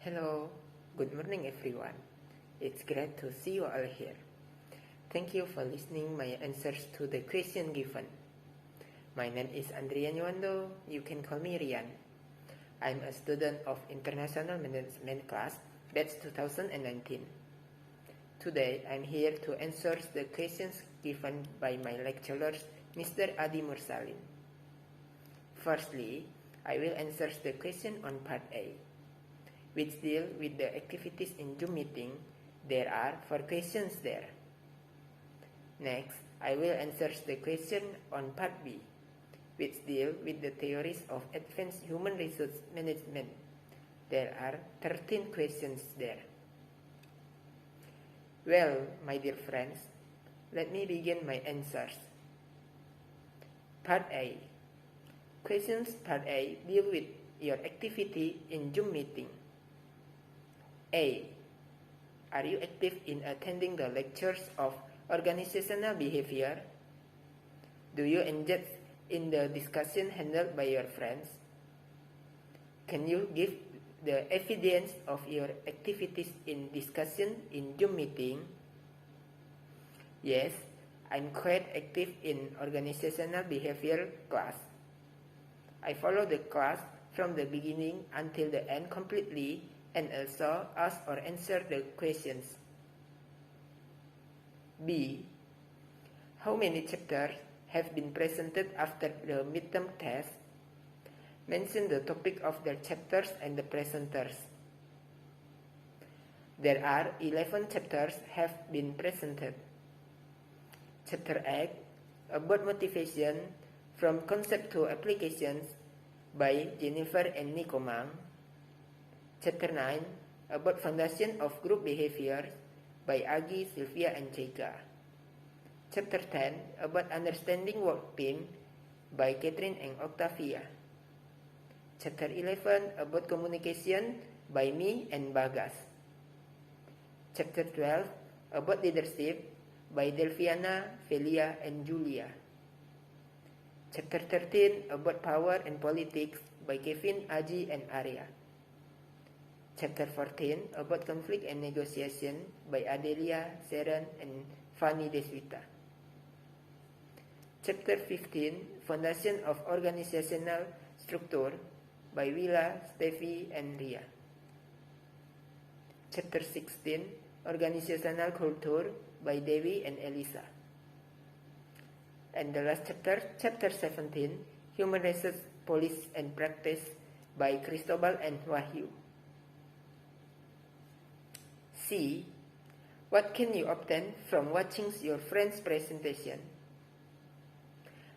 Hello, good morning everyone. It's great to see you all here. Thank you for listening my answers to the question given. My name is Andrian Yuando, you can call me Rian. I'm a student of International Management class, batch 2019. Today I'm here to answer the questions given by my lecturers, Mr. Adi Mursalin. Firstly, I will answer the question on part A, which deal with the activities in Zoom meeting. There are 4 questions there. Next, I will answer the question on part B, which deal with the theories of advanced human resource management. There are 13 questions there. Well, my dear friends, let me begin my answers. Part A. Questions part A deal with your activity in Zoom meeting. A. Are you active in attending the lectures of organizational behavior? Do you engage in the discussion handled by your friends? Can you give the evidence of your activities in discussion in Zoom meeting? Yes, I'm quite active in organizational behavior class. I follow the class from the beginning until the end completely and also ask or answer the questions. B. How many chapters have been presented after the midterm test? Mention the topic of their chapters and the presenters. There are 11 chapters have been presented. Chapter 8, about motivation from concept to applications by Jennifer and Nico Mang. Chapter 9, about foundation of group behavior by Agi, Sylvia, and Jega. Chapter 10, about understanding work team by Catherine and Octavia. Chapter 11, about communication by me and Bagas. Chapter 12, about leadership by Delviana, Felia, and Julia. Chapter 13, about power and politics by Kevin, Aji, and Arya. Chapter 14, about conflict and negotiation by Adelia, Sharon, and Fanny Deswita. Chapter 15, foundation of organizational structure by Willa, Steffi, and Ria. Chapter 16, organizational culture by Devi and Elisa. And the last chapter, chapter 17, human resource policy and practice by Cristobal and Wahyu. C. What can you obtain from watching your friend's presentation?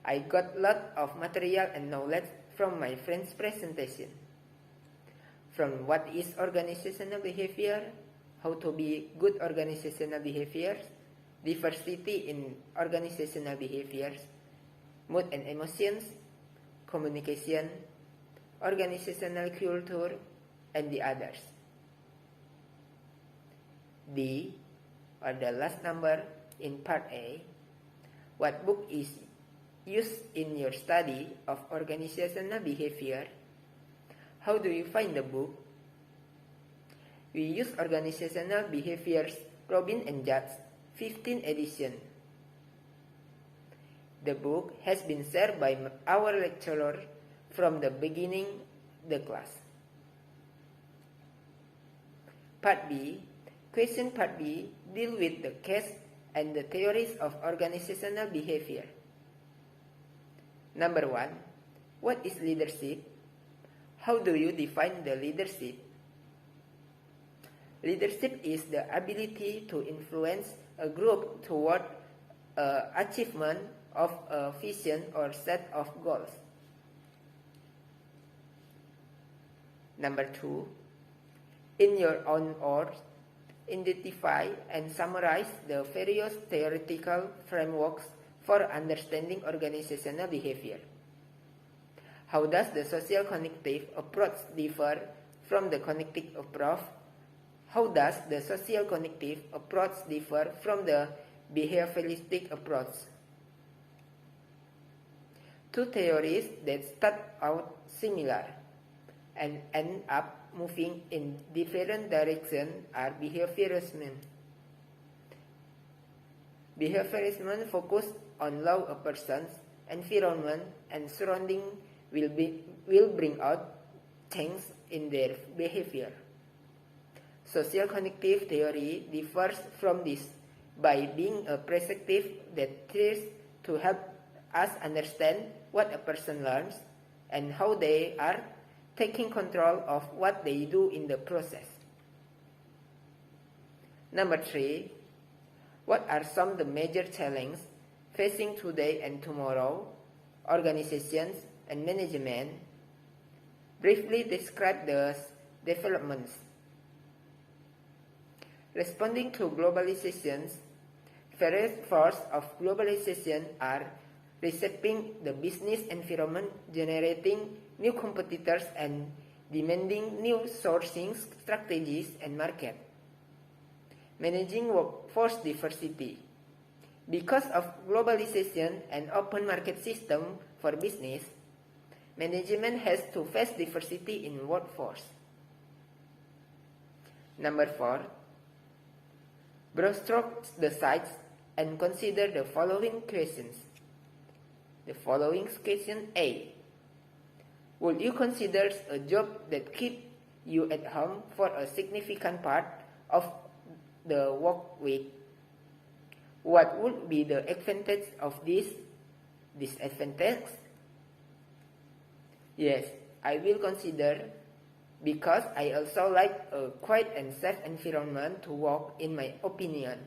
I got lot of material and knowledge from my friend's presentation. From what is organizational behavior, how to be good organizational behaviors, diversity in organizational behaviors, mood and emotions, communication, organizational culture, and the others. D, or the last number in part A, what book is used in your study of organizational behavior? How do you find the book? We use Organizational Behaviors, Robin and Judge, 15th edition. The book has been shared by our lecturer from the beginning the class. Part B, question part B deal with the case and the theories of organizational behavior. Number 1, what is leadership? How do you define the leadership? Leadership is the ability to influence a group toward achievement of a vision or set of goals. Number 2, in your own words, identify and summarize the various theoretical frameworks for understanding organizational behavior. How does the social cognitive approach differ from the cognitive approach? How does the social cognitive approach differ from the behavioralistic approach? Two theories that start out similar and end up moving in different directions are behaviorism. Behaviorism focuses on how a person's environment and surrounding will bring out change in their behavior. Social cognitive theory differs from this by being a perspective that tries to help us understand what a person learns and how they are taking control of what they do in the process. Number 3. What are some of the major challenges facing today and tomorrow, organizations and management? Briefly describe the developments. Responding to globalization, various forces of globalization are reshaping the business environment, generating new competitors and demanding new sourcing strategies and markets. Managing workforce diversity. Because of globalization and open market system for business, management has to face diversity in workforce. Number 4. Brushstroke the sites and consider the following questions. The following question A. Would you consider a job that keeps you at home for a significant part of the work week? What would be the advantage of this disadvantage? Yes, I will consider, because I also like a quiet and safe environment to work, in my opinion,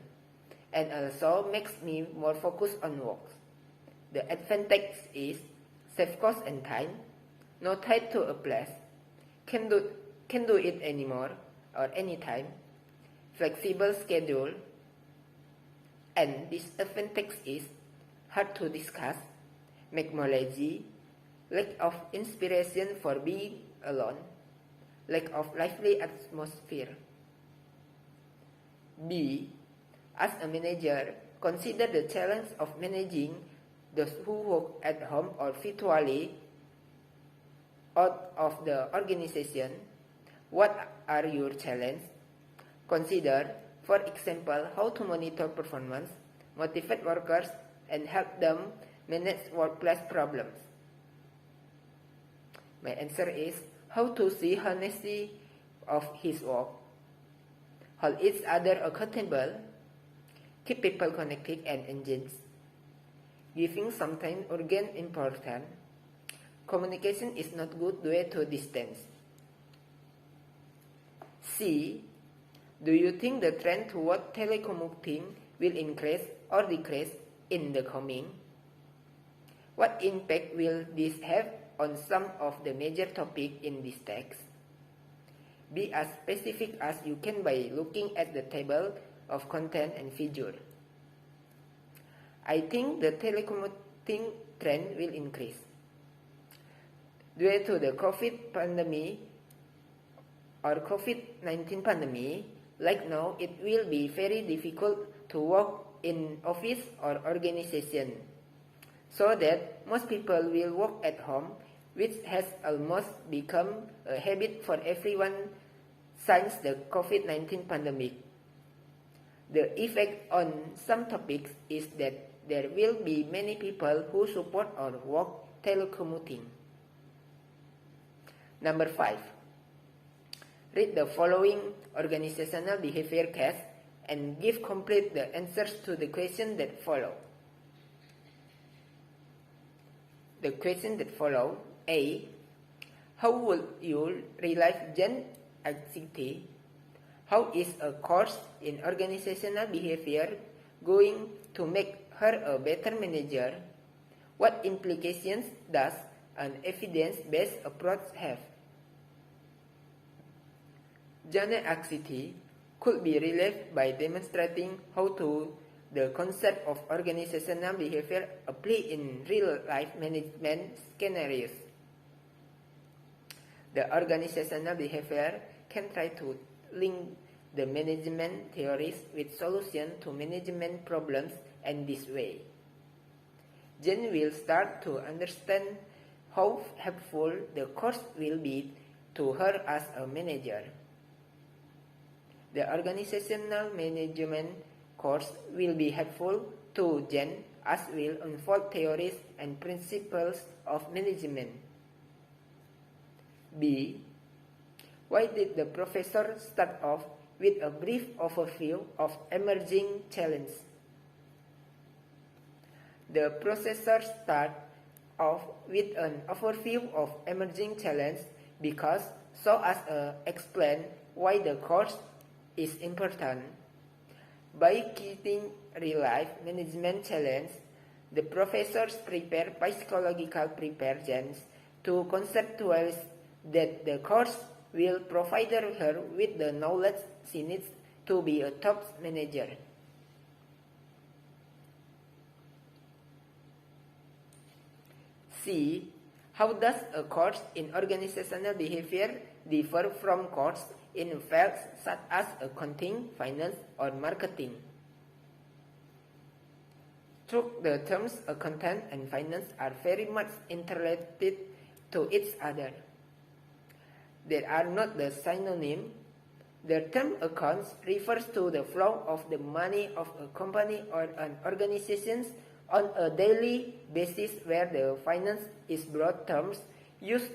and also makes me more focused on work. The advantage is save cost and time, no tied to a place, can do it anymore or anytime, flexible schedule, and disadvantage is hard to discuss, make more lazy, lack of inspiration for being alone, lack of lively atmosphere. B. As a manager, consider the challenge of managing those who work at home or virtually out of the organization. What are your challenges? Consider, for example, how to monitor performance, motivate workers, and help them manage workplace problems. My answer is how to see honesty of his work, hold each other accountable, keep people connected and engaged, giving something urgent important. Communication is not good due to distance. C. Do you think the trend toward telecommuting will increase or decrease in the coming? What impact will this have on some of the major topics in this text? Be as specific as you can by looking at the table of content and figure. I think the telecommuting trend will increase. Due to the COVID pandemic or COVID-19 pandemic, like now, it will be very difficult to work in office or organization, so that most people will work at home, which has almost become a habit for everyone since the COVID-19 pandemic. The effect on some topics is that there will be many people who support or work telecommuting. Number 5. Read the following organizational behavior case and give complete the answers to the questions that follow. The questions that follow. A. How would you relive Jen's activity? How is a course in organizational behavior going to make her a better manager? What implications does an evidence-based approach have? Jane's activity could be relieved by demonstrating how the concept of organizational behavior apply in real-life management scenarios. The organizational behavior can try to link the management theories with solutions to management problems, and this way, Jen will start to understand how helpful the course will be to her as a manager. The organizational management course will be helpful to Jen as will unfold theories and principles of management. B. Why did the professor start off with a brief overview of emerging challenges? The professor started off with an overview of emerging challenges because so as explain why the course is important. By keeping real-life management challenge, the professors prepare psychological preparedness to conceptualize that the course will provide her with the knowledge she needs to be a top manager. C. How does a course in organizational behavior differ from course in fields such as accounting, finance, or marketing? True, the terms accountant and finance are very much interrelated to each other. They are not the synonym. The term accounts refers to the flow of the money of a company or an organization on a daily basis, where the finance is broad terms used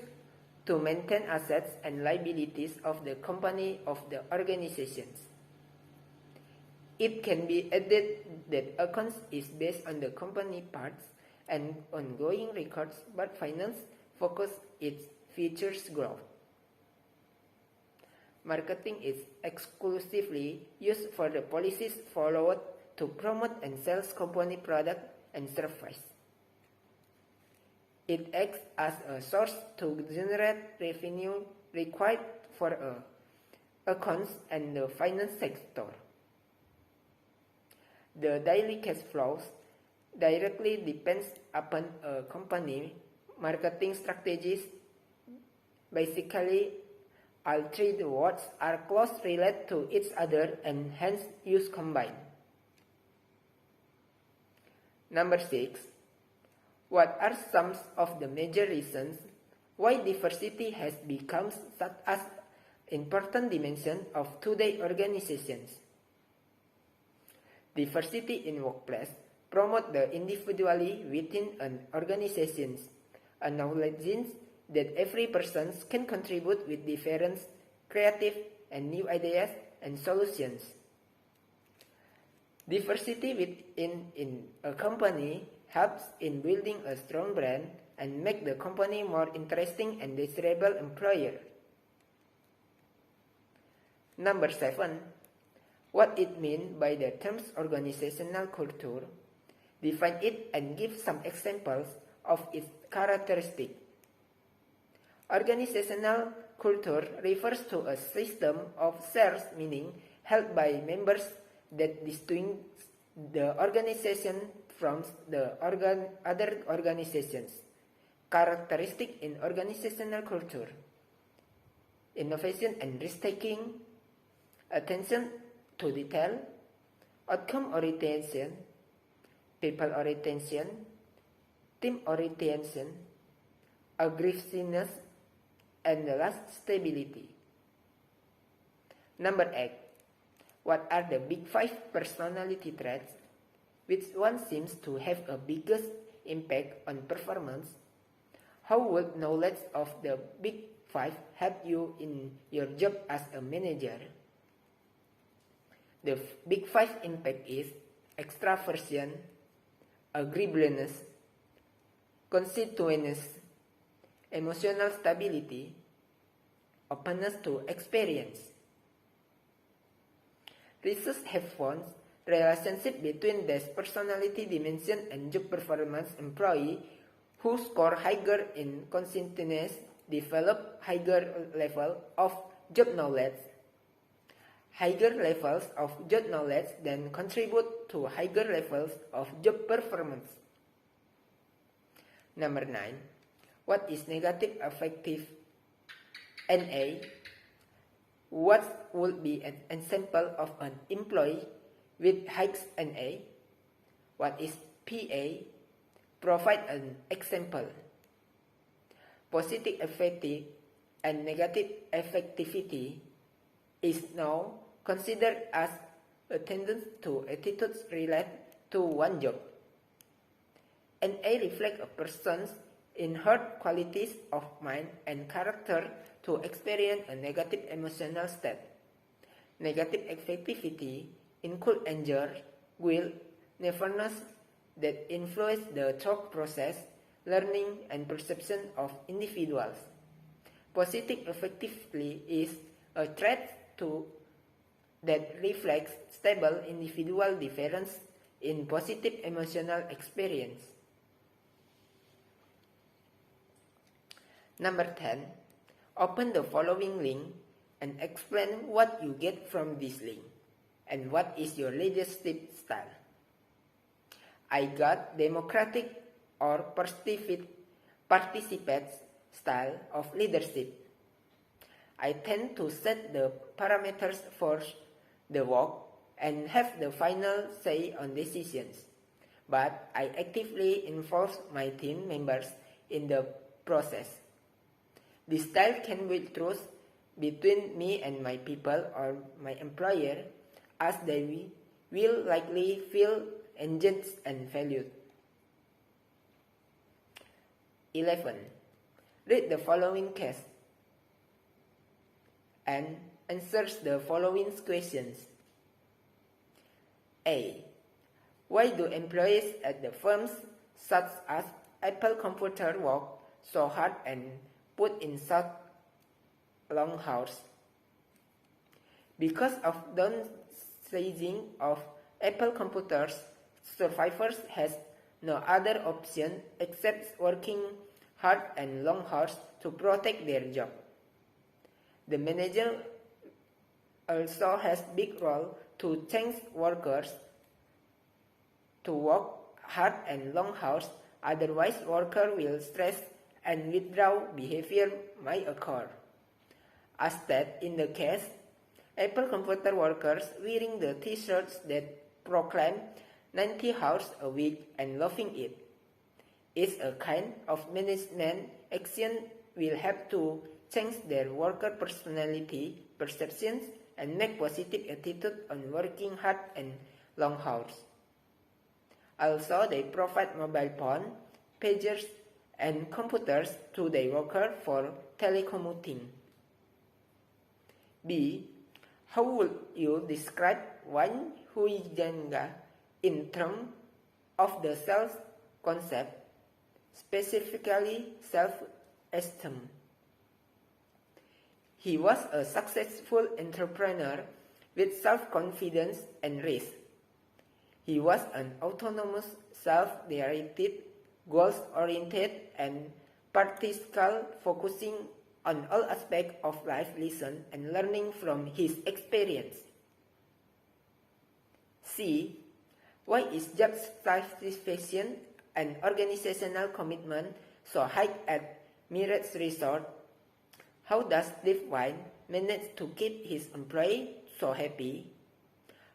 to maintain assets and liabilities of the company of the organizations. It can be added that accounts is based on the company parts and ongoing records, but finance focus its futures growth. Marketing is exclusively used for the policies followed to promote and sell company product and service. It acts as a source to generate revenue required for accounts and the finance sector. The daily cash flows directly depends upon a company marketing strategies. Basically, all three words are closely related to each other and hence used combined. Number 6. What are some of the major reasons why diversity has become such an important dimension of today's organizations? Diversity in workplace promotes the individuality within an organization, acknowledging that every person can contribute with different, creative, and new ideas and solutions. Diversity within a company helps in building a strong brand and make the company more interesting and desirable employer. Number 7. What it means by the terms organizational culture. Define it and give some examples of its characteristics. Organizational culture refers to a system of shared meaning held by members that distinguish the organization from the other organizations. Characteristics in organizational culture: innovation and risk-taking, attention to detail, outcome orientation, people orientation, team orientation, aggressiveness, and the last, stability. Number 8. What are the big 5 personality traits? Which one seems to have a biggest impact on performance? How would knowledge of the big 5 help you in your job as a manager? The big 5 impact is extraversion, agreeableness, constitutiveness, emotional stability, openness to experience. Research have found relationship between this personality dimension and job performance. Employees who score higher in conscientiousness develop higher level of job knowledge. Higher levels of job knowledge then contribute to higher levels of job performance. Number 9. What is negative affective NA? What would be an example of an employee with high NA? What is PA? Provide an example. Positive affective and negative affectivity is now considered as a tendency to attitudes related to one job. NA reflects a person's inherent qualities of mind and character to experience a negative emotional state. Negative affectivity includes anger, guilt, nervousness that influence the thought process, learning, and perception of individuals. Positive affectivity is a trait that reflects stable individual difference in positive emotional experience. Number 10. Open the following link and explain what you get from this link and what is your leadership style. I got democratic or participate style of leadership. I tend to set the parameters for the work and have the final say on decisions, but I actively involve my team members in the process. This style can build trust between me and my people or my employer, as they will likely feel engaged and valued. 11. Read the following case and answers the following questions. A. Why do employees at the firms such as Apple Computer work so hard and put in such long hours? Because of downsizing of Apple Computers, survivors has no other option except working hard and long hours to protect their job. The manager also has big role to change workers to work hard and long hours, otherwise worker will stress and withdrawal behavior might occur. As that in the case, Apple Computer workers wearing the t-shirts that proclaim 90 hours a week and loving it is a kind of management action will help to change their worker personality, perceptions, and make positive attitude on working hard and long hours. Also, they provide mobile phone, pagers, and computers to their workers for telecommuting. B. How would you describe Wayne Huizenga in terms of the self concept, specifically self-esteem? He was a successful entrepreneur with self-confidence and risk. He was an autonomous, self-directed, goals-oriented, and practical, focusing on all aspects of life lesson and learning from his experience. C. Why is job satisfaction and organizational commitment so high at Mirage Resort? How does Steve Wynn manage to keep his employees so happy?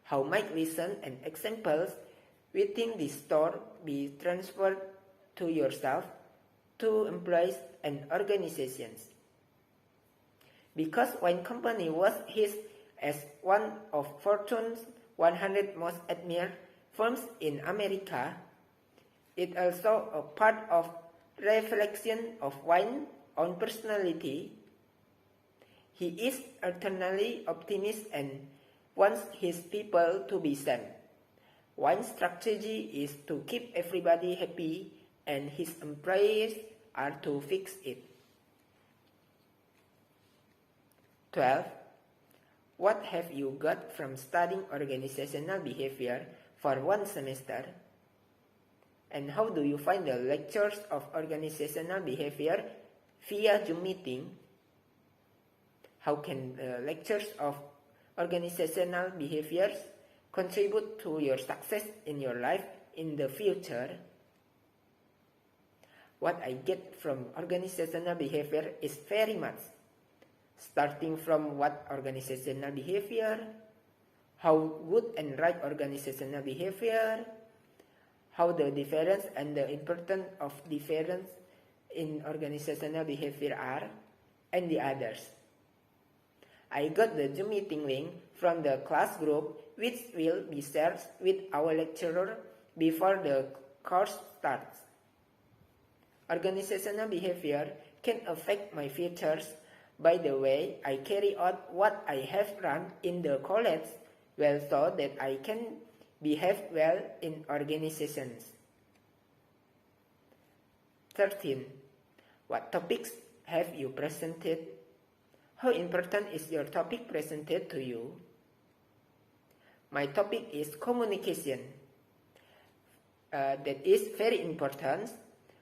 How might lessons and examples within this store be transferred to yourself, to employees and organizations? Because Wine Company was his as one of Fortune's 100 most admired firms in America, it also a part of reflection of Wine's own personality. He is eternally optimistic and wants his people to be same. Wine's strategy is to keep everybody happy, and his employees are to fix it. 12. What have you got from studying organizational behavior for one semester? And how do you find the lectures of organizational behavior via Zoom meeting? How can the lectures of organizational behaviors contribute to your success in your life in the future? What I get from organizational behavior is very much. Starting from what organizational behavior, how good and right organizational behavior, how the difference and the importance of difference in organizational behavior are, and the others. I got the Zoom meeting link from the class group, which will be shared with our lecturer before the course starts. Organizational behavior can affect my futures by the way I carry out what I have learned in the college, well, so that I can behave well in organizations. 13. What topics have you presented? How important is your topic presented to you? My topic is communication. That is very important.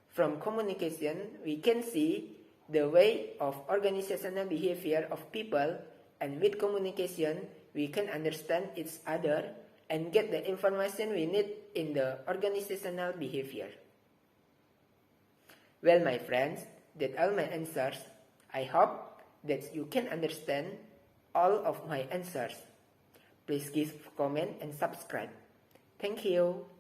From communication, we can see the way of organizational behavior of people, and with communication, we can understand each other and get the information we need in the organizational behavior. Well, my friends, that's all my answers. I hope that you can understand all of my answers. Please give comment and subscribe. Thank you.